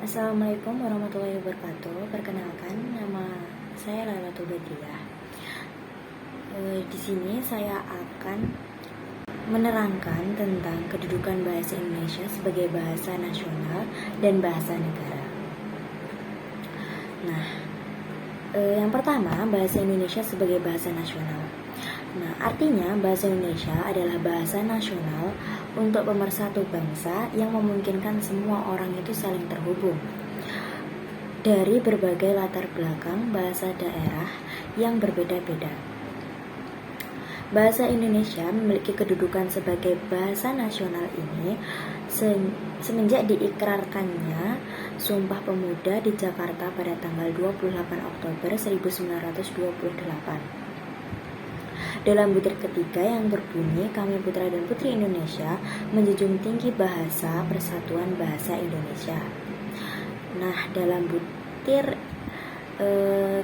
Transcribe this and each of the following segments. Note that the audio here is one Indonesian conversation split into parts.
Assalamualaikum warahmatullahi wabarakatuh. Perkenalkan, nama saya Lailatul Badriah. Di sini saya akan menerangkan tentang kedudukan bahasa Indonesia sebagai bahasa nasional dan bahasa negara. Nah, yang pertama, bahasa Indonesia sebagai bahasa nasional. Nah, artinya bahasa Indonesia adalah bahasa nasional untuk pemersatu bangsa yang memungkinkan semua orang itu saling terhubung dari berbagai latar belakang bahasa daerah yang berbeda-beda. Bahasa Indonesia memiliki kedudukan sebagai bahasa nasional ini semenjak diikrarkannya Sumpah Pemuda di Jakarta pada tanggal 28 Oktober 1928. Dalam butir ketiga yang berbunyi, kami putra dan putri Indonesia menjunjung tinggi bahasa persatuan bahasa Indonesia. Nah, dalam butir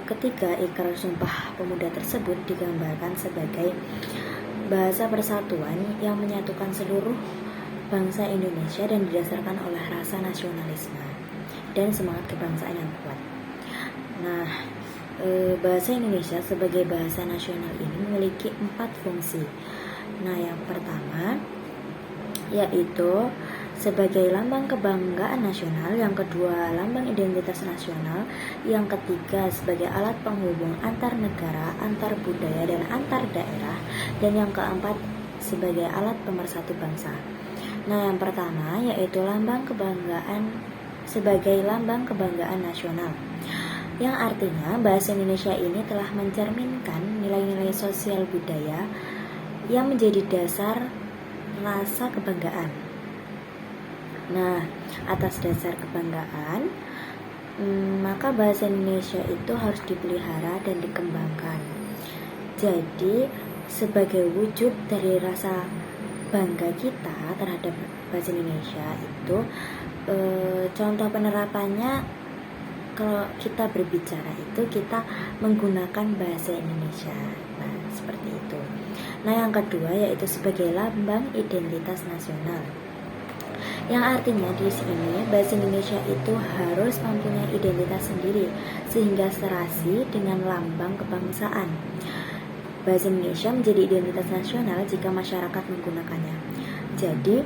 ketiga ikrar Sumpah Pemuda tersebut digambarkan sebagai bahasa persatuan yang menyatukan seluruh bangsa Indonesia dan didasarkan oleh rasa nasionalisme dan semangat kebangsaan yang kuat. Nah, bahasa Indonesia sebagai bahasa nasional ini memiliki 4 fungsi. Nah, yang pertama yaitu sebagai lambang kebanggaan nasional, yang kedua lambang identitas nasional, yang ketiga sebagai alat penghubung antar negara, antar budaya dan antar daerah, dan yang keempat sebagai alat pemersatu bangsa. Nah, yang pertama yaitu lambang kebanggaan sebagai lambang kebanggaan nasional, yang artinya bahasa Indonesia ini telah mencerminkan nilai-nilai sosial budaya yang menjadi dasar rasa kebanggaan. Nah, atas dasar kebanggaan, maka bahasa Indonesia itu harus dipelihara dan dikembangkan. Jadi, sebagai wujud dari rasa bangga kita terhadap bahasa Indonesia itu, contoh penerapannya, kalau kita berbicara itu kita menggunakan bahasa Indonesia. Nah, seperti itu. Nah, yang kedua yaitu sebagai lambang identitas nasional, yang artinya di sini bahasa Indonesia itu harus mempunyai identitas sendiri sehingga serasi dengan lambang kebangsaan. Bahasa Indonesia menjadi identitas nasional jika masyarakat menggunakannya. Jadi,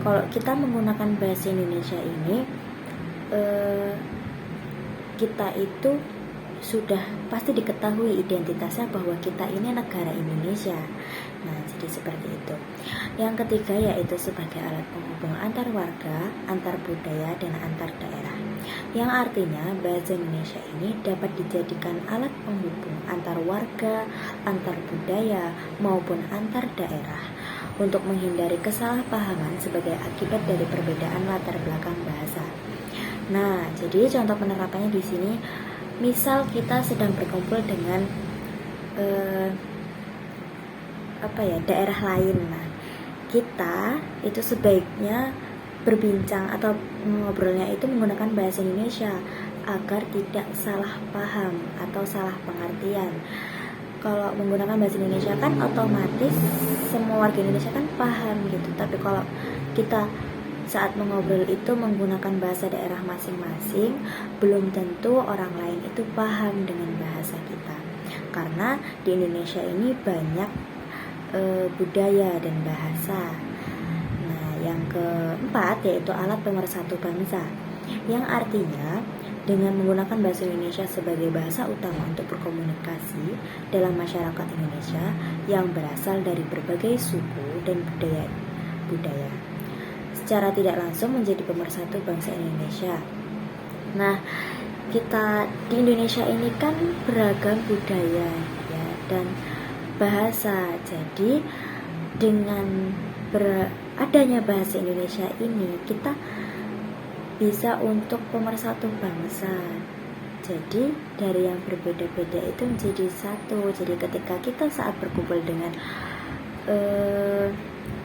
kalau kita menggunakan bahasa Indonesia ini, kita itu sudah pasti diketahui identitasnya bahwa kita ini negara Indonesia. Nah, jadi seperti itu. Yang ketiga yaitu sebagai alat penghubung antar warga, antar budaya, dan antar daerah, yang artinya bahasa Indonesia ini dapat dijadikan alat penghubung antar warga, antar budaya, maupun antar daerah untuk menghindari kesalahpahaman sebagai akibat dari perbedaan latar belakang bahasa. Nah, jadi contoh penerapannya di sini, misal kita sedang berkumpul dengan daerah lain. Nah, kita itu sebaiknya berbincang atau ngobrolnya itu menggunakan bahasa Indonesia agar tidak salah paham atau salah pengertian. Kalau menggunakan bahasa Indonesia kan otomatis semua warga Indonesia kan paham gitu. Tapi kalau kita saat mengobrol itu menggunakan bahasa daerah masing-masing, belum tentu orang lain itu paham dengan bahasa kita. Karena di Indonesia ini banyak budaya dan bahasa. Nah, yang keempat yaitu alat pemersatu bangsa, yang artinya dengan menggunakan bahasa Indonesia sebagai bahasa utama untuk berkomunikasi dalam masyarakat Indonesia yang berasal dari berbagai suku dan budaya secara tidak langsung menjadi pemersatu bangsa Indonesia. Nah, kita di Indonesia ini kan beragam budaya ya dan bahasa. Jadi dengan adanya bahasa Indonesia ini kita bisa untuk pemersatu bangsa. Jadi dari yang berbeda-beda itu menjadi satu. Jadi ketika kita saat berkumpul dengan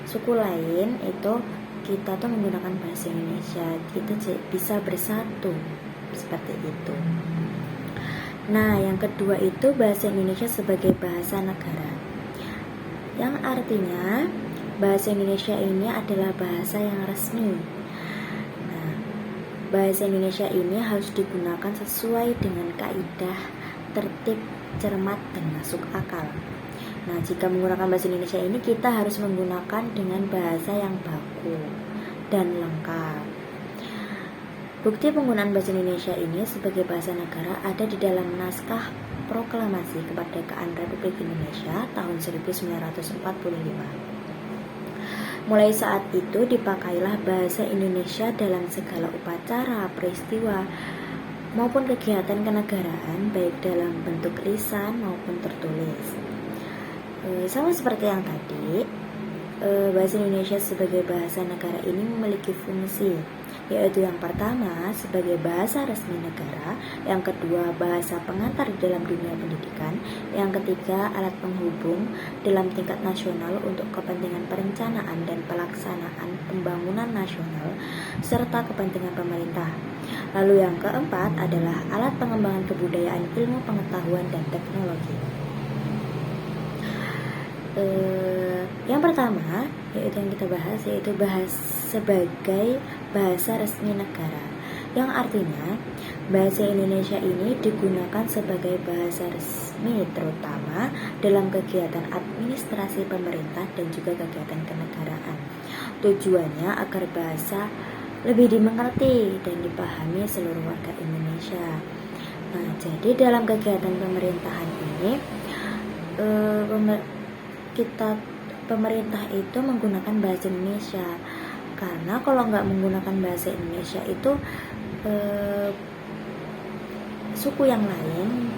suku lain itu kita tuh menggunakan bahasa Indonesia, kita bisa bersatu seperti itu. Nah, yang kedua itu bahasa Indonesia sebagai bahasa negara, yang artinya bahasa Indonesia ini adalah bahasa yang resmi. Nah, Bahasa Indonesia ini harus digunakan sesuai dengan kaidah, tertib, cermat, dan masuk akal. Nah, jika menggunakan bahasa Indonesia ini, kita harus menggunakan dengan bahasa yang baku dan lengkap. Bukti penggunaan bahasa Indonesia ini sebagai bahasa negara ada di dalam naskah Proklamasi Kemerdekaan Republik Indonesia tahun 1945. Mulai saat itu dipakailah bahasa Indonesia dalam segala upacara, peristiwa, maupun kegiatan kenegaraan, baik dalam bentuk lisan maupun tertulis. Sama seperti yang tadi, bahasa Indonesia sebagai bahasa negara ini memiliki fungsi, yaitu yang pertama sebagai bahasa resmi negara, yang kedua bahasa pengantar di dalam dunia pendidikan, yang ketiga alat penghubung dalam tingkat nasional untuk kepentingan perencanaan dan pelaksanaan pembangunan nasional serta kepentingan pemerintah. Lalu yang keempat adalah alat pengembangan kebudayaan, ilmu pengetahuan, dan teknologi. Yang pertama yaitu yang kita bahas, yaitu sebagai bahasa resmi negara, yang artinya bahasa Indonesia ini digunakan sebagai bahasa resmi terutama dalam kegiatan administrasi pemerintah dan juga kegiatan kenegaraan. Tujuannya agar bahasa lebih dimengerti dan dipahami seluruh warga Indonesia. Nah, jadi dalam kegiatan pemerintahan ini pemerintah itu menggunakan bahasa Indonesia, karena kalau nggak menggunakan bahasa Indonesia itu suku yang lain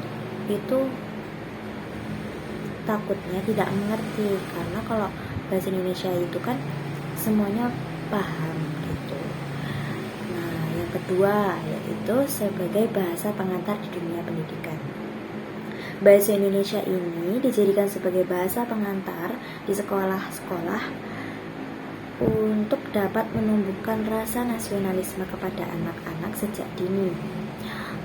itu takutnya tidak mengerti, karena kalau bahasa Indonesia itu kan semuanya paham gitu. Nah, yang kedua yaitu sebagai bahasa pengantar di dunia pendidikan. Bahasa Indonesia ini dijadikan sebagai bahasa pengantar di sekolah-sekolah untuk dapat menumbuhkan rasa nasionalisme kepada anak-anak sejak dini.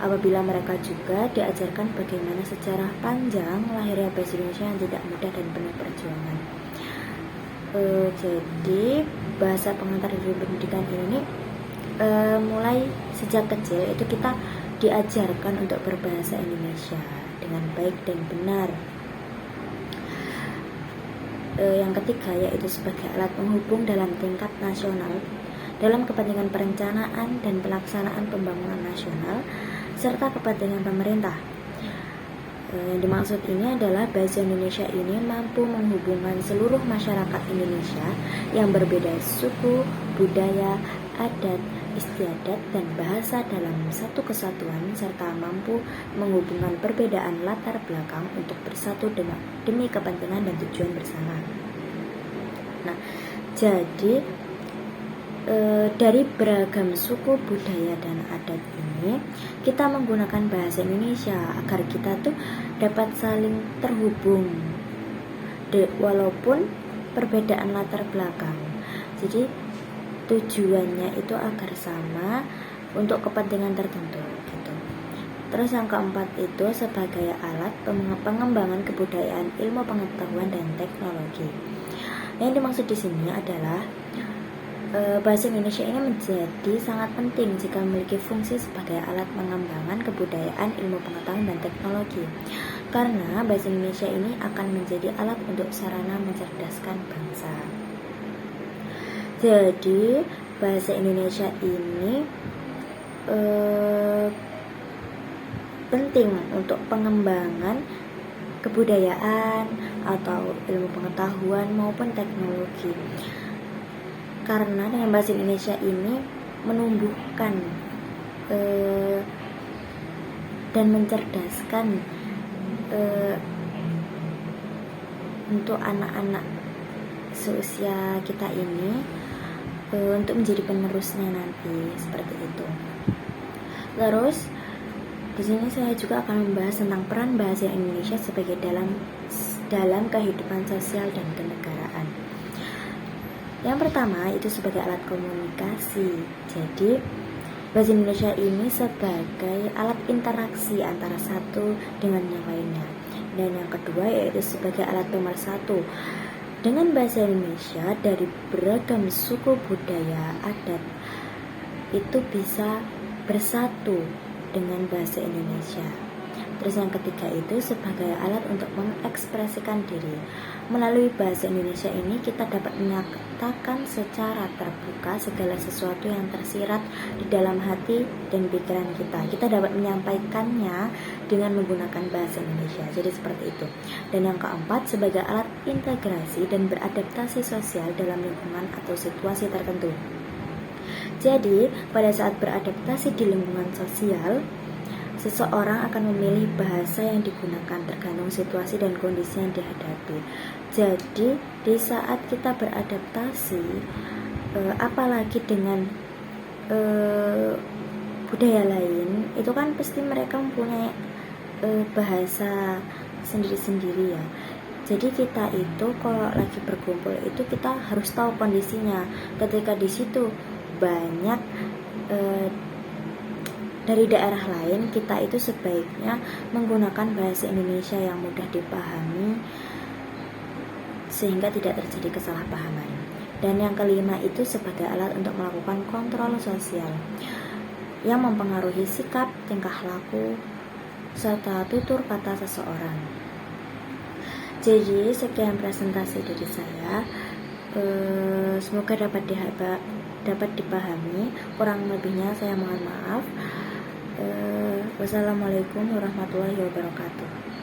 Apabila mereka juga diajarkan bagaimana sejarah panjang lahirnya bahasa Indonesia yang tidak mudah dan penuh perjuangan. Jadi bahasa pengantar di dunia pendidikan ini mulai sejak kecil itu kita diajarkan untuk berbahasa Indonesia dengan baik dan benar. Yang ketiga yaitu sebagai alat penghubung dalam tingkat nasional dalam kepentingan perencanaan dan pelaksanaan pembangunan nasional serta kepentingan pemerintah. Yang dimaksud ini adalah bahasa Indonesia ini mampu menghubungkan seluruh masyarakat Indonesia yang berbeda suku, budaya, adat, istiadat, dan bahasa dalam satu kesatuan, serta mampu menghubungkan perbedaan latar belakang untuk bersatu demi kepentingan dan tujuan bersama. Nah, jadi dari beragam suku, budaya, dan adat ini kita menggunakan bahasa Indonesia agar kita tuh dapat saling terhubung walaupun perbedaan latar belakang. Jadi tujuannya itu agar sama untuk kepentingan tertentu gitu. Terus yang keempat itu sebagai alat pengembangan kebudayaan, ilmu pengetahuan, dan teknologi. Yang dimaksud di sini adalah bahasa Indonesia ini menjadi sangat penting jika memiliki fungsi sebagai alat pengembangan kebudayaan, ilmu pengetahuan, dan teknologi. Karena bahasa Indonesia ini akan menjadi alat untuk sarana mencerdaskan bangsa. Jadi bahasa Indonesia ini penting untuk pengembangan kebudayaan atau ilmu pengetahuan maupun teknologi. Karena dengan bahasa Indonesia ini menumbuhkan dan mencerdaskan untuk anak-anak seusia kita ini untuk menjadi penerusnya nanti, seperti itu. Terus di sini saya juga akan membahas tentang peran bahasa Indonesia sebagai dalam kehidupan sosial dan kenegaraan. Yang pertama itu sebagai alat komunikasi. Jadi bahasa Indonesia ini sebagai alat interaksi antara satu dengan yang lainnya. Dan yang kedua yaitu sebagai alat pemersatu. Dengan bahasa Indonesia dari beragam suku, budaya, adat itu bisa bersatu dengan bahasa Indonesia. Terus yang ketiga itu sebagai alat untuk mengekspresikan diri. Melalui bahasa Indonesia ini kita dapat menyatakan secara terbuka segala sesuatu yang tersirat di dalam hati dan pikiran kita. Kita dapat menyampaikannya dengan menggunakan bahasa Indonesia. Jadi seperti itu. Dan yang keempat sebagai alat integrasi dan beradaptasi sosial dalam lingkungan atau situasi tertentu. Jadi pada saat beradaptasi di lingkungan sosial, seseorang akan memilih bahasa yang digunakan tergantung situasi dan kondisi yang dihadapi. Jadi, di saat kita beradaptasi, apalagi dengan budaya lain, itu kan pasti mereka mempunyai bahasa sendiri-sendiri ya. Jadi kita itu kalau lagi berkumpul itu kita harus tahu kondisinya. Ketika di situ banyak dari daerah lain, kita itu sebaiknya menggunakan bahasa Indonesia yang mudah dipahami sehingga tidak terjadi kesalahpahaman. Dan yang kelima itu sebagai alat untuk melakukan kontrol sosial yang mempengaruhi sikap, tingkah laku, serta tutur kata seseorang. Jadi sekian presentasi dari saya. Semoga dapat dipahami. Kurang lebihnya saya mohon maaf. Wassalamualaikum warahmatullahi wabarakatuh.